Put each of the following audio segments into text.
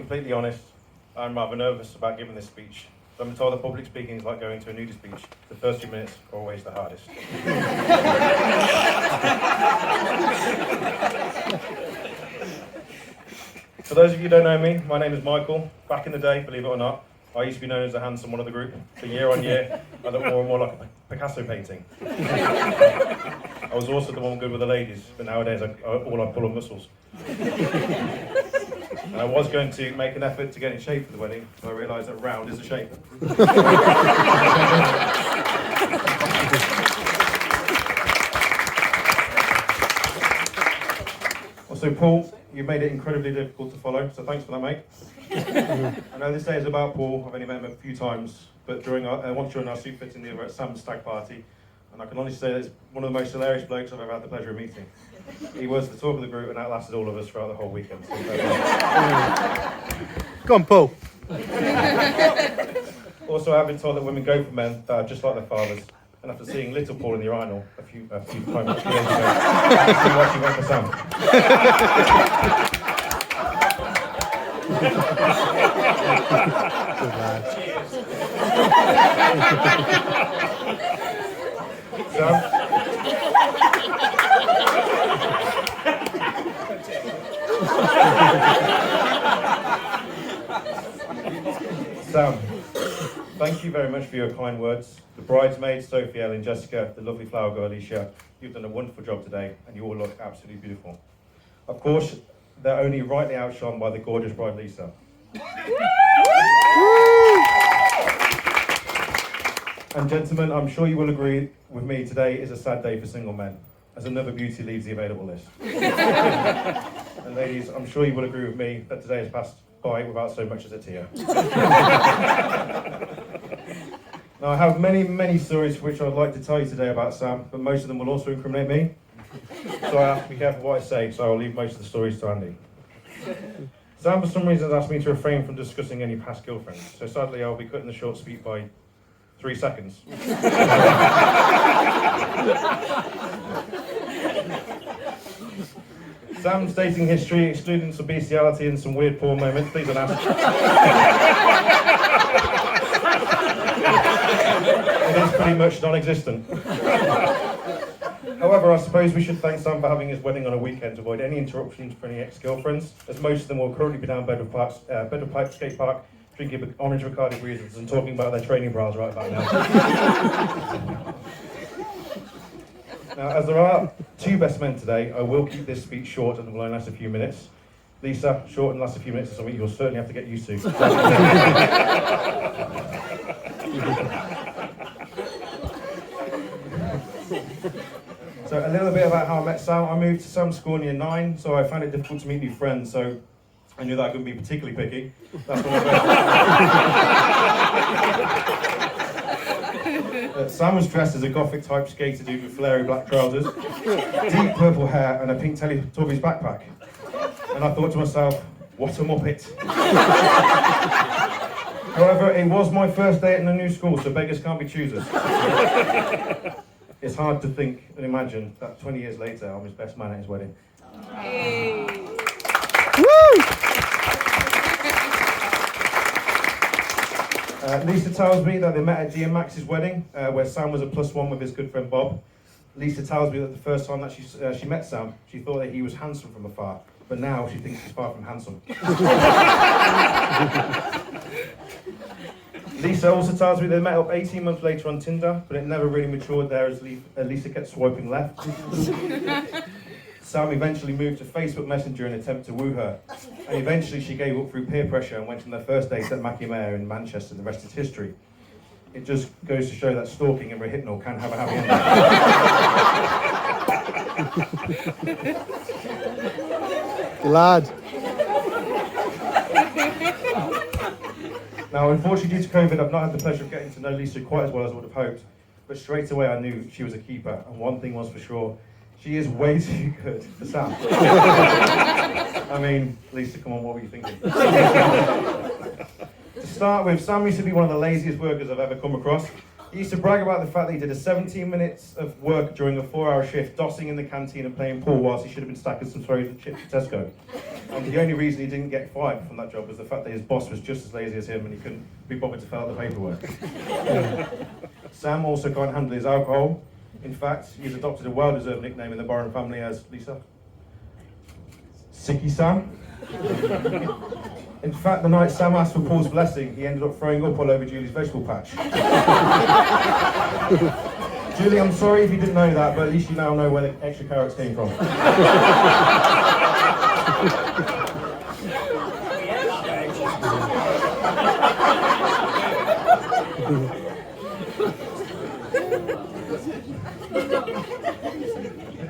completely honest, I'm rather nervous about giving this speech. I'm told that public speaking is like going to a nudie speech. The first 2 minutes are always the hardest. For those of you who don't know me, my name is Michael. Back in the day, believe it or not, I used to be known as the handsome one of the group. But year on year, I look more and more like a Picasso painting. I was also the one good with the ladies, but nowadays all I pull on muscles. And I was going to make an effort to get in shape for the wedding, but I realised that round is a shape. Also, Paul, you made it incredibly difficult to follow, so thanks for that, mate. I know this day is about Paul. I've only met him a few times, but once during our suit fitting over at Sam's stag party, and I can honestly say that he's one of the most hilarious blokes I've ever had the pleasure of meeting. He was the talk of the group and outlasted all of us throughout the whole weekend. So Go on, Paul. also, I've been told that women go for men that are just like their fathers. And after seeing little Paul in the urinal a few times years ago, I see why she went for Sam. Sam, thank you very much for your kind words. The bridesmaids, Sophie, Ellen, Jessica, the lovely flower girl, Alicia, you've done a wonderful job today, and you all look absolutely beautiful. Of course, they're only rightly outshone by the gorgeous bride, Lisa. And gentlemen, I'm sure you will agree with me, today is a sad day for single men, as another beauty leaves the available list. And ladies, I'm sure you will agree with me that today has passed by without so much as a tear. Now, I have many stories which I'd like to tell you today about Sam, but most of them will also incriminate me. So I have to be careful what I say, so I'll leave most of the stories to Andy. Sam, for some reason, has asked me to refrain from discussing any past girlfriends, so sadly I'll be cutting the short speech by 3 seconds. Sam's dating history, excluding some bestiality and some weird porn moments, please don't ask. It is pretty much non-existent. However, I suppose we should thank Sam for having his wedding on a weekend to avoid any interruptions for any ex-girlfriends, as most of them will currently be down Bedford Pipe Skate Park, drinking orange Bacardi breezes and talking about their training bras right about now. Now, as there are 2 best men today, I will keep this speech short and will only last a few minutes. Lisa, short and last a few minutes is something you'll certainly have to get used to. So a little bit about how I met Sam. I moved to Sam's school in year 9, so I found it difficult to meet new friends, so I knew that I couldn't be particularly picky. That's when Sam was dressed as a gothic type skater dude with flary black trousers, deep purple hair and a pink Teletubbies backpack. And I thought to myself, what a muppet. However, it was my first day in a new school, so beggars can't be choosers. It's hard to think and imagine that 20 years later, I'm his best man at his wedding. Hey. Lisa tells me that they met at Gia Max's wedding, where Sam was a +1 with his good friend Bob. Lisa tells me that the first time that she met Sam, she thought that he was handsome from afar, but now she thinks he's far from handsome. Lisa also tells me they met up 18 months later on Tinder, but it never really matured there as Lisa kept swiping left. Sam eventually moved to Facebook Messenger in an attempt to woo her, and eventually she gave up through peer pressure and went on their first date at Mackie Mayor in Manchester. The rest is history. It just goes to show that stalking and rehypnol can have a happy ending. Lad. Now, unfortunately, due to COVID, I've not had the pleasure of getting to know Lisa quite as well as I would have hoped, but straight away I knew she was a keeper, and one thing was for sure, she is way too good for Sam. I mean, Lisa, come on, what were you thinking? To start with, Sam used to be one of the laziest workers I've ever come across. He used to brag about the fact that he did a 17 minutes of work during a 4-hour shift, dossing in the canteen and playing pool whilst he should have been stacking some frozen chips at Tesco. And the only reason he didn't get fired from that job was the fact that his boss was just as lazy as him and he couldn't be bothered to fill out the paperwork. Sam also can't handle his alcohol. In fact, he's adopted a well-deserved nickname in the Boren family as, Lisa? Sicky Sam? In fact, the night Sam asked for Paul's blessing, he ended up throwing up all over Julie's vegetable patch. Julie, I'm sorry if you didn't know that, but at least you now know where the extra carrots came from.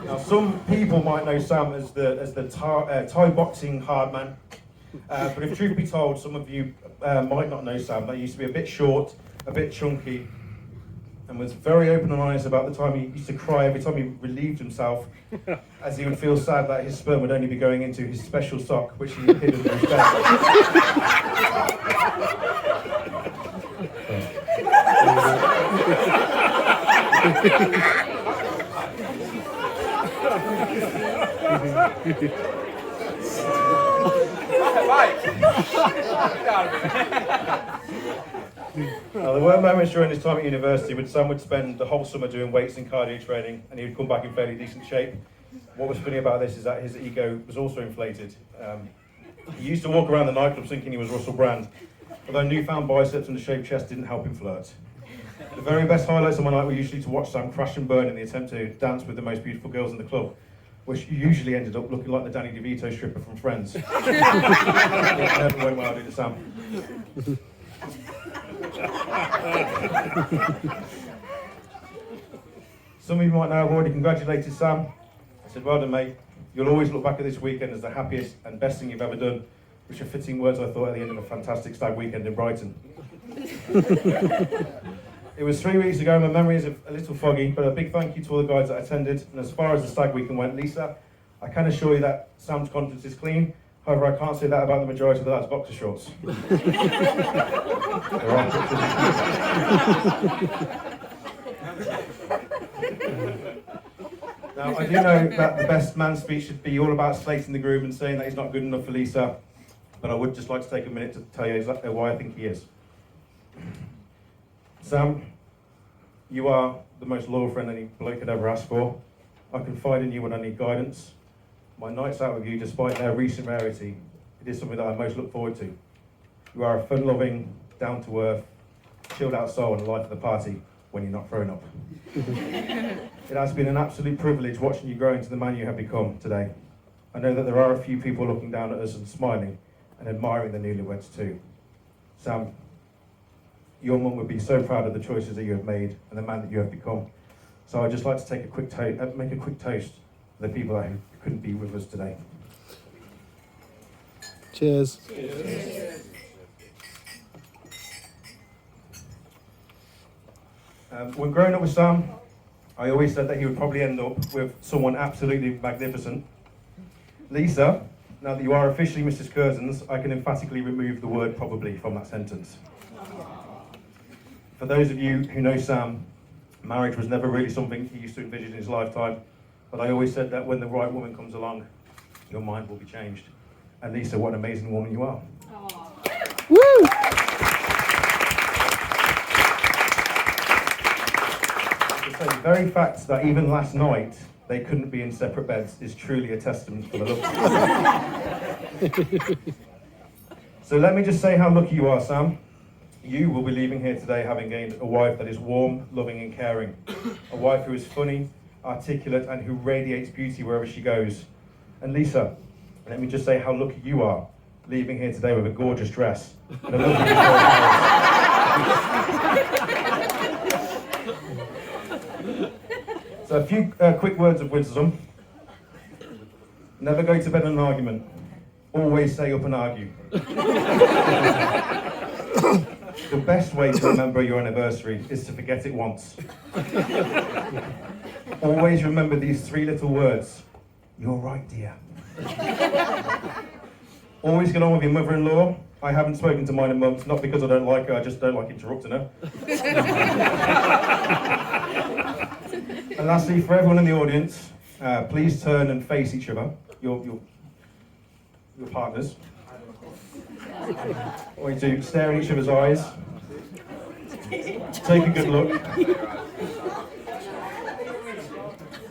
Now, some people might know Sam as the Thai boxing hard man. But if truth be told, some of you might not know Sam. He used to be a bit short, a bit chunky, and was very open and honest about the time he used to cry every time he relieved himself, as he would feel sad that his sperm would only be going into his special sock, which he hid under his bed. Now, there were moments during his time at university when Sam would spend the whole summer doing weights and cardio training, and he would come back in fairly decent shape. What was funny about this is that his ego was also inflated. He used to walk around the nightclub thinking he was Russell Brand, although newfound biceps and a shaved chest didn't help him flirt. The very best highlights of my night were usually to watch Sam crash and burn in the attempt to dance with the most beautiful girls in the club, which usually ended up looking like the Danny DeVito stripper from Friends. It never went well, did it, Sam? Some of you might know I've already congratulated Sam. I said, well done, mate. You'll always look back at this weekend as the happiest and best thing you've ever done, which are fitting words, I thought, at the end of a fantastic stag weekend in Brighton. It was 3 weeks ago, my memory is a little foggy, but a big thank you to all the guys that attended. And as far as the stag weekend went, Lisa, I can assure you that Sam's conscience is clean. However, I can't say that about the majority of the lads' boxer shorts. There are Now, I do know that the best man speech should be all about slating the groom and saying that he's not good enough for Lisa, but I would just like to take a minute to tell you exactly why I think he is. Sam, you are the most loyal friend any bloke could ever ask for. I confide in you when I need guidance. My nights out with you, despite their recent rarity, it is something that I most look forward to. You are a fun-loving, down-to-earth, chilled-out soul and the life of the party when you're not throwing up. It has been an absolute privilege watching you grow into the man you have become today. I know that there are a few people looking down at us and smiling and admiring the newlyweds too. Sam, your mum would be so proud of the choices that you have made and the man that you have become. So I'd just like to take a quick make a quick toast for the people who couldn't be with us today. Cheers. Cheers. When growing up with Sam, I always said that he would probably end up with someone absolutely magnificent. Lisa, now that you are officially Mrs. Curzons, I can emphatically remove the word probably from that sentence. For those of you who know Sam, marriage was never really something he used to envision in his lifetime, but I always said that when the right woman comes along, your mind will be changed. And Lisa, what an amazing woman you are. Woo! So the very fact that even last night they couldn't be in separate beds is truly a testament to the love. So let me just say how lucky you are, Sam. You will be leaving here today having gained a wife that is warm, loving and caring. A wife who is funny, articulate and who radiates beauty wherever she goes. And Lisa, let me just say how lucky you are leaving here today with a gorgeous dress and a lovely So a few quick words of wisdom. Never go to bed in an argument. Always stay up and argue. The best way to remember your anniversary is to forget it once. Always remember these 3 little words. You're right, dear. Always get on with your mother-in-law I haven't spoken to mine in months, not because I don't like her, I just don't like interrupting her. And lastly, for everyone in the audience, please turn and face each other, your partners. I want you to stare in each other's eyes. Take a good look.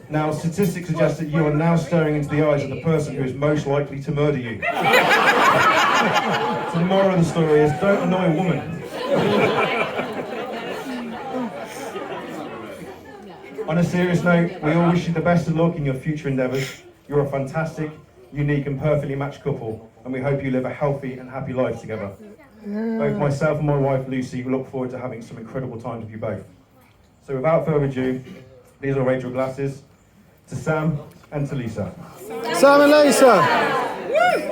Now, statistics suggest that you are now staring into the eyes of the person who is most likely to murder you. So the moral of the story is, don't annoy a woman. On a serious note, we all wish you the best of luck in your future endeavours. You're a fantastic, unique and perfectly matched couple, and we hope you live a healthy and happy life together. Both myself and my wife Lucy look forward to having some incredible times with you both. So without further ado, these are Rachel glasses to Sam and to Lisa. Sam and Lisa.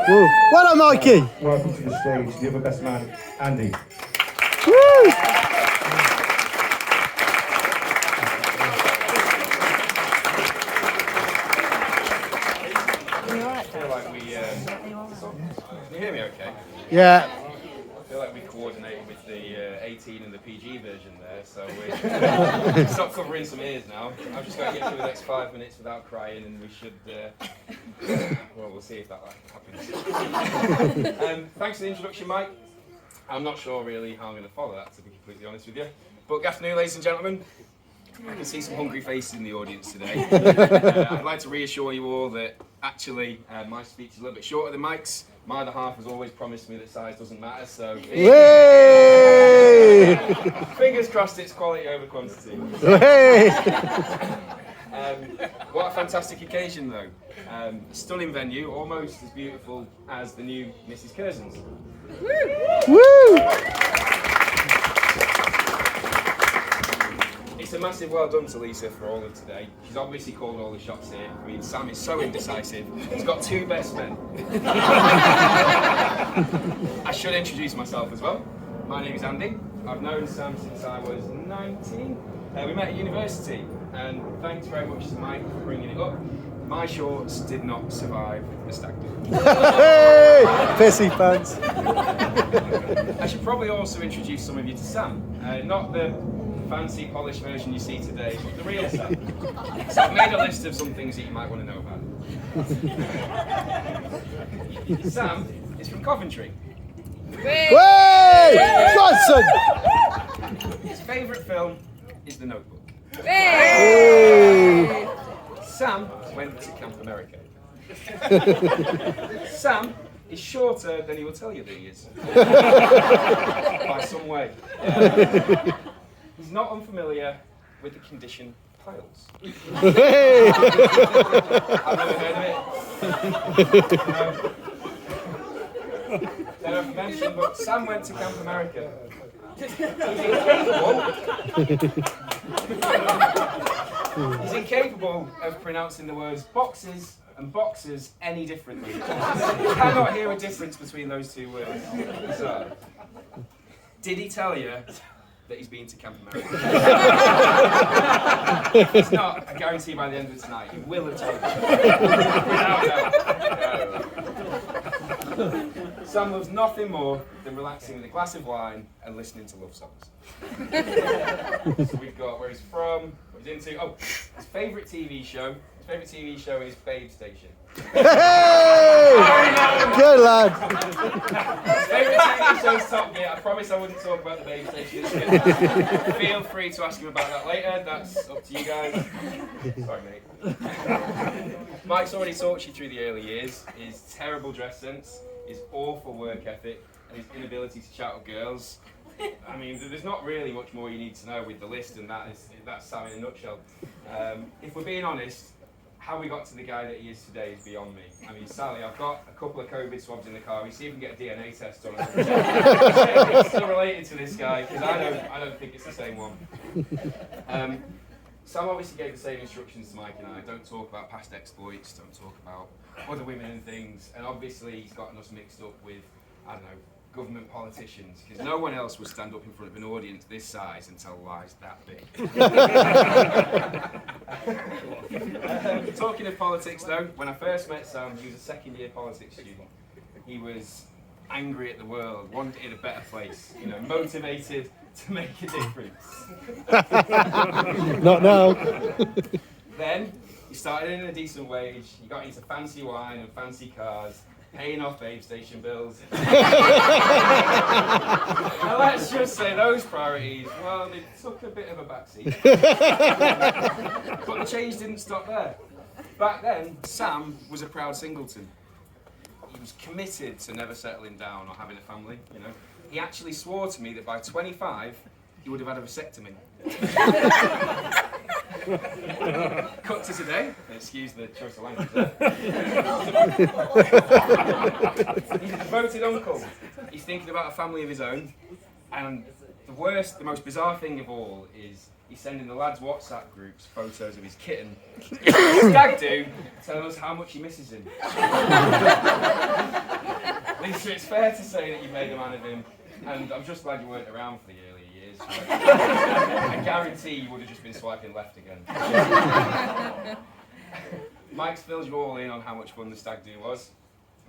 Woo. Well done, Mikey. Welcome to the stage, the other best man, Andy. Woo. I feel like we, can you hear me okay? Yeah. I feel like we coordinated with the 18 and the PG version there, so we're stop covering some ears now. I've just got to get through the next 5 minutes without crying, and we should, well, we'll see if that happens. Thanks for the introduction, Mike. I'm not sure really how I'm going to follow that, to be completely honest with you. But good afternoon, ladies and gentlemen. I can see some hungry faces in the audience today. I'd like to reassure you all that actually my speech is a little bit shorter than Mike's. My other half has always promised me that size doesn't matter, so Yay! fingers crossed it's quality over quantity. Hey! What a fantastic occasion though. A stunning venue, almost as beautiful as the new Mrs. Curzons. Woo! It's a massive well done to Lisa for all of today. She's obviously called all the shots here. I mean, Sam is so indecisive. He's got two best men. I should introduce myself as well. My name is Andy. I've known Sam since I was 19. We met at university, and thanks very much to Mike for bringing it up. My shorts did not survive the stag do. Hey! Pissy pants. I should probably also introduce some of you to Sam. Not the fancy polished version you see today, but the real Sam. So I've made a list of some things that you might want to know about. Sam is from Coventry. Way! Johnson! His favourite film is The Notebook. Hey! Sam went to Camp America. Sam is shorter than he will tell you that he is. By some way. He's not unfamiliar with the condition piles. Hey! I've never heard of it. Don't have to mention, but Sam went to Camp America. He's incapable of pronouncing the words boxes and boxers any differently. You cannot hear a difference between those two words. So, did he tell you that he's been to Camp America? It's not, I guarantee by the end of tonight, he will have told you. Without doubt. Sam loves nothing more than relaxing with a glass of wine and listening to love songs. So we've got where he's from, what he's into. Oh, his favourite TV show. His favourite TV show is Babe Station. Hey! Good lad. His favourite TV show is Top Gear. I promise I wouldn't talk about the Babe Station. Feel free to ask him about that later. That's up to you guys. Sorry, mate. Mike's already talked you through the early years. His terrible dress sense, his awful work ethic, and his inability to chat with girls. I mean, there's not really much more you need to know with the list, and that's Sam in a nutshell. If we're being honest, how we got to the guy that he is today is beyond me. I mean, Sally, I've got a couple of COVID swabs in the car. We see if we can get a DNA test on it. It's still related to this guy, because I don't think it's the same one. Sam obviously gave the same instructions to Mike and I. Don't talk about past exploits, don't talk about other women and things. And obviously he's gotten us mixed up with, I don't know, government politicians, because no one else would stand up in front of an audience this size and tell lies that big. Talking of politics though, when I first met Sam, he was a second year politics student. He was angry at the world, wanted a better place, you know, motivated to make a difference. Not now. Then you started earning a decent wage, you got into fancy wine and fancy cars, paying off babe station bills. Now let's just say those priorities, well, they took a bit of a backseat. But the change didn't stop there. Back then, Sam was a proud singleton. He was committed to never settling down or having a family, you know. He actually swore to me that by 25, he would have had a vasectomy. Cut to today. Excuse the choice of language there. He's a devoted uncle. He's thinking about a family of his own. And the most bizarre thing of all is he's sending the lads' WhatsApp groups photos of his kitten. Stag do, telling us how much he misses him. Lisa, it's fair to say that you made a man of him, and I'm just glad you weren't around for the earlier years. I guarantee you would have just been swiping left again. Mike's filled you all in on how much fun the stag do was,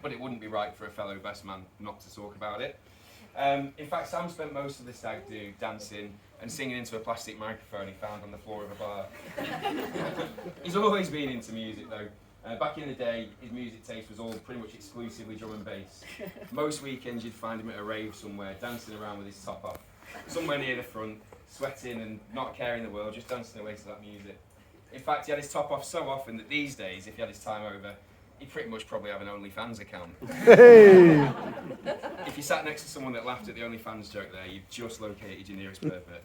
but it wouldn't be right for a fellow best man not to talk about it. In fact, Sam spent most of the stag do dancing and singing into a plastic microphone he found on the floor of a bar. He's always been into music though. Back in the day, his music taste was all pretty much exclusively drum and bass. Most weekends you'd find him at a rave somewhere, dancing around with his top off, somewhere near the front, sweating and not caring the world, just dancing away to that music. In fact, he had his top off so often that these days, if he had his time over, he'd pretty much probably have an OnlyFans account. Hey. If you sat next to someone that laughed at the OnlyFans joke there, you've just located your nearest pervert.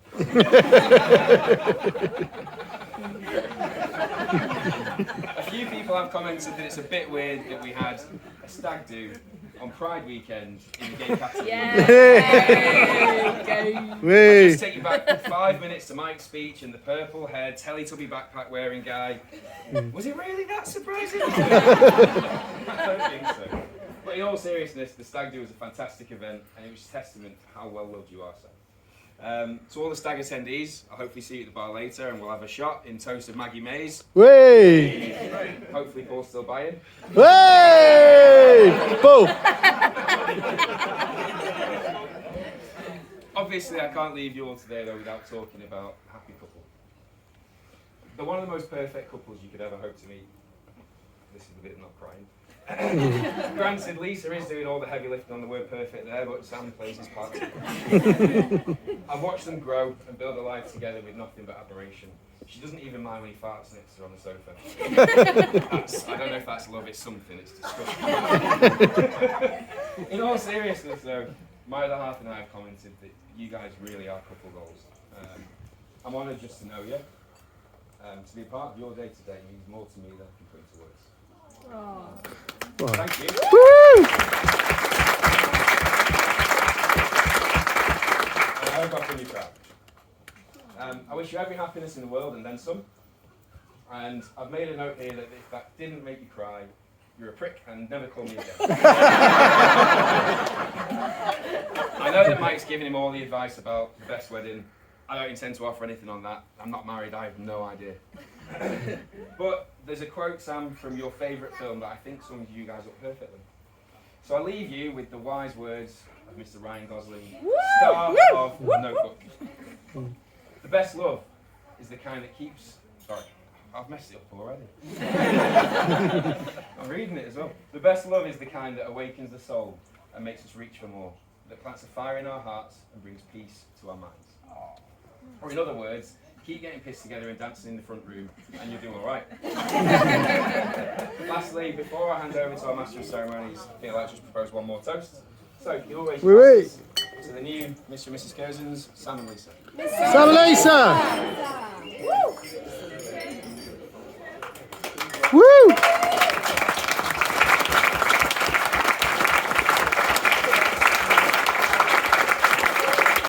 A few people have commented that it's a bit weird that we had a stag do on Pride weekend in the gay category. I'll just take you back 5 minutes to Mike's speech and the purple haired Teletubby backpack wearing guy. Was it really that surprising? I don't think so. But in all seriousness, the stag do was a fantastic event and it was a testament to how well loved you are, Sam. To all the stag attendees, I'll hopefully see you at the bar later and we'll have a shot in toast of Maggie Mays. Way! Hopefully Paul's still buying. Way! Paul! Obviously I can't leave you all today though without talking about happy couple. They're one of the most perfect couples you could ever hope to meet. This is the bit of not crying. Granted, Lisa is doing all the heavy lifting on the word perfect there, but Sam plays his part too. I've watched them grow and build a life together with nothing but admiration. She doesn't even mind when he farts next to her on the sofa. I don't know if that's love, it's something, it's disgusting. In all seriousness though, my other half and I have commented that you guys really are couple goals. I'm honoured just to know you. To be a part of your day today means more to me than I can put into words. Wow. Thank you. Woo! And I hope I've done you proud. I wish you every happiness in the world and then some. And I've made a note here that if that didn't make you cry, you're a prick and never call me again. I know that Mike's giving him all the advice about the best wedding. I don't intend to offer anything on that. I'm not married, I have no idea. But there's a quote, Sam, from your favourite film that I think sums you guys up perfectly. So I leave you with the wise words of Mr. Ryan Gosling, star of Notebook. The best love is the kind that keeps... Sorry, I've messed it up already. I'm reading it as well. The best love is the kind that awakens the soul and makes us reach for more, that plants a fire in our hearts and brings peace to our minds. Or in other words, keep getting pissed together and dancing in the front room, and you'll do all right. Lastly, before I hand over to our Master of Ceremonies, I feel like I just propose one more toast. So, you always pass to the new Mr. and Mrs. Curzons, Sam and Lisa. Sam and Lisa! Woo!